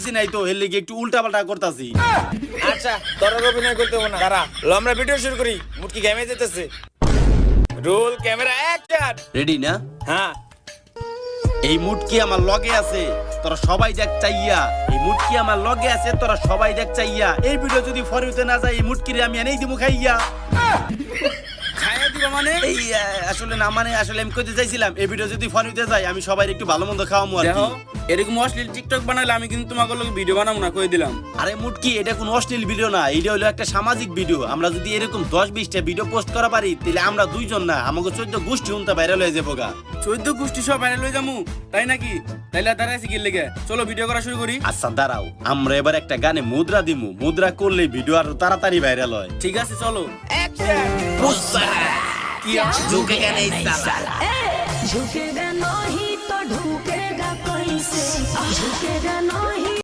পাইছি নাই তো এর লেগে একটু উল্টা পাল্টা করতাছি। আচ্ছা তোর আর অভিনয় করতে হবে না, দাঁড়া লো আমরা ভিডিও শুরু করি। মুটকি গেমে যেতেছে, রোল ক্যামেরা অ্যাকশন। রেডি না? হ্যাঁ এই মুটকি আমার লগে আছে, তোরা সবাই দেখ চাইয়া। এই মুটকি আমার লগে আছে, তোরা সবাই দেখ চাইয়া। এই ভিডিও যদি ফরিতে না যায় এই মুটকিরে আমি এনেই দিমু খাইয়া। খাইয়া দিবা মানে? এই আসলে না, মানে আসলে আমি কইতে চাইছিলাম এই ভিডিও যদি ফরিতে যায় আমি সবাই একটু ভালো মন্দ খাওয়ামু আর দেখো কি। এরকম অশ্লীল টিকটক বানাইলে আমি কিন্তু তোমাকে লোক ভিডিও বানাবো না, কই দিলাম। আরে মুটকি, এটা কোনো অশ্লীল ভিডিও না, এটা হলো একটা সামাজিক ভিডিও। আমরা যদি এরকম 10-20টা ভিডিও পোস্ট করা পারি তাহলে আমরা দুইজন না, আমাকে 14 গোষ্ঠী উনতা ভাইরাল হয়ে যাবো গা। 14 গোষ্ঠী সব ভাইরাল হয়ে যামু, তাই নাকি? তাইলে দাঁড়াইছি কি লেগে, চলো ভিডিও করা শুরু করি। আচ্ছা দাঁড়াও, আমরা এবার একটা গানে মুদ্রা দিমু, মুদ্রা করলে ভিডিও আরো তাড়াতাড়ি ভাইরাল হয়। ঠিক আছে চলো। কি ঝুঁকেগা নেই সালা, झुकेगा नहीं तो ढूकेगा कैसे झुकेगा नहीं